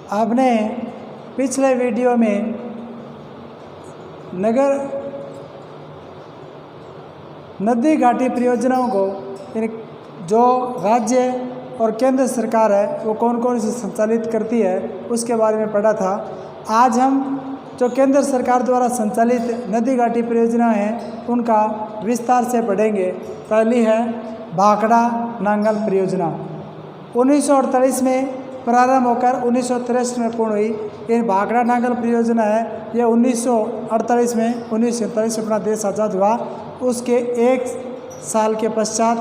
आपने पिछले वीडियो में नदी घाटी परियोजनाओं को जो राज्य और केंद्र सरकार है वो कौन कौन सी संचालित करती है उसके बारे में पढ़ा था। आज हम जो केंद्र सरकार द्वारा संचालित नदी घाटी परियोजना हैं उनका विस्तार से पढ़ेंगे। पहली है भाखड़ा नांगल परियोजना। 1948 में प्रारंभ होकर 1963 में पूर्ण हुई। ये भाखड़ा नांगल परियोजना है, ये 1948 में 1947 में अपना देश आज़ाद हुआ उसके एक साल के पश्चात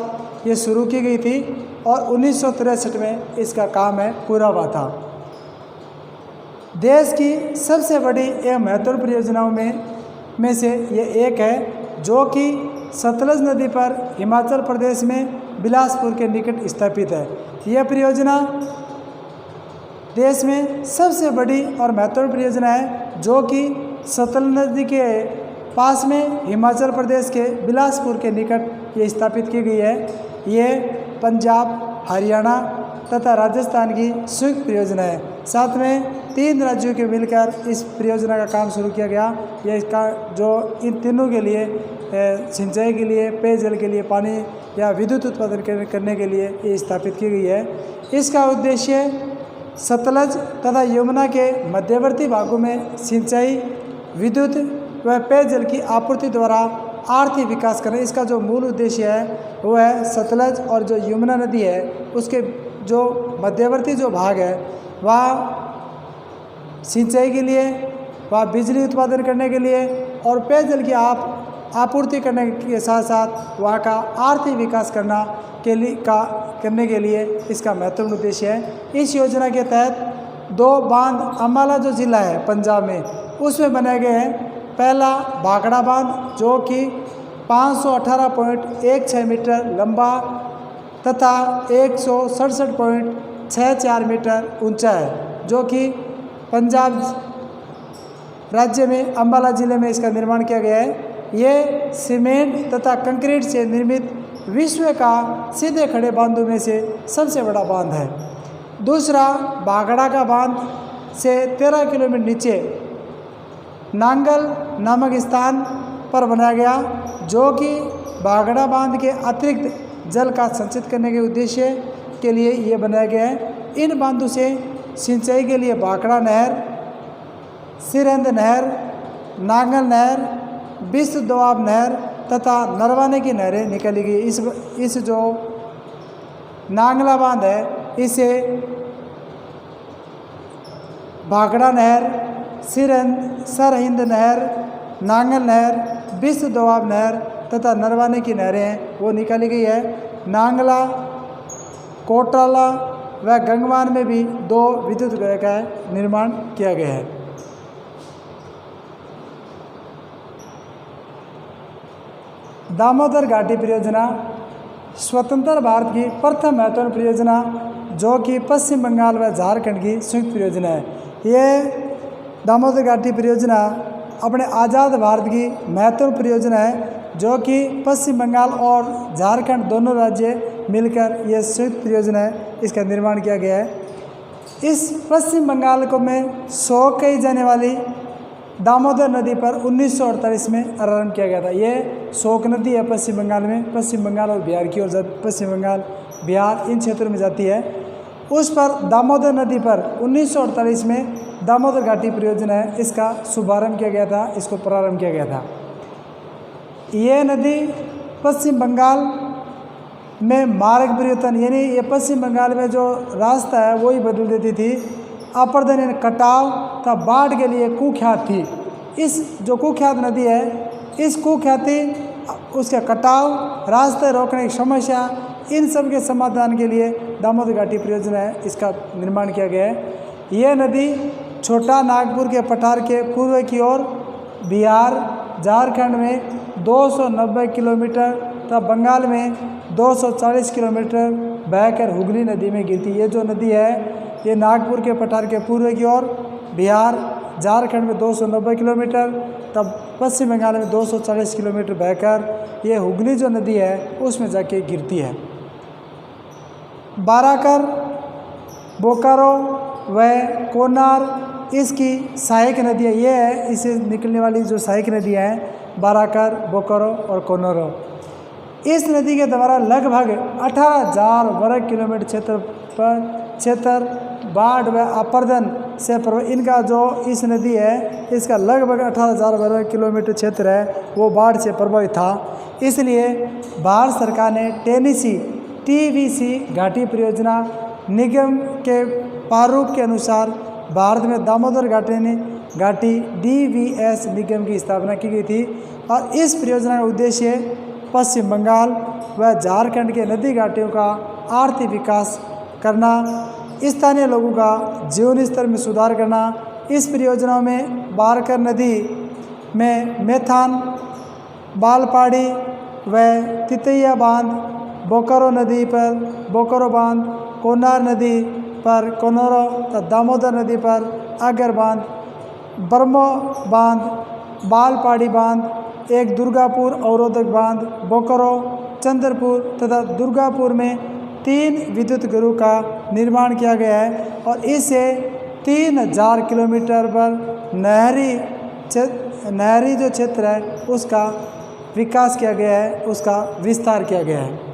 ये शुरू की गई थी और 1963 में इसका काम है पूरा हुआ था। देश की सबसे बड़ी एवं महत्वपूर्ण परियोजनाओं में से ये एक है जो कि सतलज नदी पर हिमाचल प्रदेश में बिलासपुर के निकट स्थापित है। यह परियोजना देश में सबसे बड़ी और महत्वपूर्ण परियोजना है जो कि सतलज नदी के पास में हिमाचल प्रदेश के बिलासपुर के निकट ये स्थापित की गई है। ये पंजाब, हरियाणा तथा राजस्थान की संयुक्त परियोजना है। साथ में 3 राज्यों के मिलकर इस परियोजना का काम शुरू किया गया। यह इसका जो इन तीनों के लिए सिंचाई के लिए, पेयजल के लिए, पानी या विद्युत उत्पादन करने के लिए ये स्थापित की गई है। इसका उद्देश्य सतलज तथा यमुना के मध्यवर्ती भागों में सिंचाई, विद्युत व पेयजल की आपूर्ति द्वारा आर्थिक विकास करना। इसका जो मूल उद्देश्य है वो है सतलज और जो यमुना नदी है उसके जो मध्यवर्ती जो भाग है वह सिंचाई के लिए, वह बिजली उत्पादन करने के लिए और पेयजल की आपूर्ति करने के साथ साथ वहाँ का आर्थिक विकास करने के लिए इसका महत्वपूर्ण उद्देश्य है। इस योजना के तहत 2 बांध अम्बाला जो ज़िला है पंजाब में उसमें बनाए गए हैं। पहला भाखड़ा बांध जो कि 518.16 मीटर लंबा तथा 167.64 मीटर ऊंचा है जो कि पंजाब राज्य में अम्बाला ज़िले में इसका निर्माण किया गया है। ये सीमेंट तथा कंक्रीट से निर्मित विश्व का सीधे खड़े बांधों में से सबसे बड़ा बांध है। दूसरा भाखड़ा का बांध से 13 किलोमीटर नीचे नांगल नामक स्थान पर बनाया गया जो कि भाखड़ा बांध के अतिरिक्त जल का संचित करने के उद्देश्य के लिए ये बनाया गया है। इन बांधों से सिंचाई के लिए भाखड़ा नहर, सिरंद नहर, नांगल नहर, बिस्त दोआब नहर तथा नरवाने की नहरें निकाली गई। इस जो नांगला बांध है इसे भाखड़ा नहर, सरहिंद नहर, नांगल नहर, बिस्त दोआब नहर तथा नरवाने की नहरें हैं वो निकाली गई है। नांगला, कोटाला व गंगवान में भी 2 विद्युत गृह का निर्माण किया गया है। दामोदर घाटी परियोजना स्वतंत्र भारत की प्रथम महत्वपूर्ण परियोजना जो कि पश्चिम बंगाल व झारखंड की संयुक्त परियोजना है। ये दामोदर घाटी परियोजना अपने आज़ाद भारत की महत्वपूर्ण परियोजना है जो कि पश्चिम बंगाल और झारखंड दोनों राज्य मिलकर यह संयुक्त परियोजना है, इसका निर्माण किया गया है। इस पश्चिम बंगाल को में 100 कही जाने वाली दामोदर नदी पर 1948 में आरंभ किया गया था। ये शोक नदी है पश्चिम बंगाल में, पश्चिम बंगाल और बिहार की ओर पश्चिम बंगाल, बिहार इन क्षेत्रों में जाती है। उस पर दामोदर नदी पर 1948 में दामोदर घाटी परियोजना है इसका शुभारंभ किया गया था, इसको प्रारंभ किया गया था। ये नदी पश्चिम बंगाल में मार्ग परिवर्तन यानी ये पश्चिम बंगाल में जो रास्ता है वही बदल देती थी। अपर्दन यानी कटाव तथा बाढ़ के लिए कुख्यात थी। इस जो कुख्यात नदी है इस कुख्याति उसके कटाव, रास्ते रोकने की समस्या, इन सब के समाधान के लिए दामोदर घाटी परियोजना है इसका निर्माण किया गया है। यह नदी छोटा नागपुर के पठार के पूर्व की ओर बिहार, झारखंड में 290 किलोमीटर तथा बंगाल में 240 किलोमीटर बहकर हुगली नदी में गिरती है। ये जो नदी है ये नागपुर के पठार के पूर्व की ओर बिहार, झारखंड में 290 किलोमीटर तब पश्चिम बंगाल में 240 किलोमीटर बहकर ये हुगली जो नदी है उसमें जाके गिरती है। बाराकर, बोकारो, व कोनार इसकी सहायक नदियाँ ये है, इससे निकलने वाली जो सहायक नदियाँ हैं बाराकर, बोकारो और कोनोरो। इस नदी के द्वारा लगभग 18,000 वर्ग किलोमीटर क्षेत्र बाढ़ व अपर्दन से इनका जो इस नदी है इसका लगभग 18,000 वर्ग किलोमीटर क्षेत्र है वो बाढ़ से प्रभावित था। इसलिए भारत सरकार ने टेनेसी TVC घाटी परियोजना निगम के प्रारूप के अनुसार भारत में दामोदर घाटी DVS निगम की स्थापना की गई थी और इस परियोजना का उद्देश्य पश्चिम बंगाल व झारखंड के नदी घाटियों का आर्थिक विकास करना, स्थानीय लोगों का जीवन स्तर में सुधार करना। इस परियोजना में बारकर नदी में मेथान, बालपाड़ी व तितैया बांध, बोकारो नदी पर बोकारो बांध, कोनार नदी पर कोनोरो तथा दामोदर नदी पर अगर बांध, ब्रह्मो बांध, बालपाड़ी बांध, एक दुर्गापुर अवरोधक बांध, बोकारो, चंद्रपुर तथा दुर्गापुर में 3 विद्युत घरों का निर्माण किया गया है और इससे 3,000 किलोमीटर पर नहरी जो क्षेत्र है उसका विकास किया गया है, उसका विस्तार किया गया है।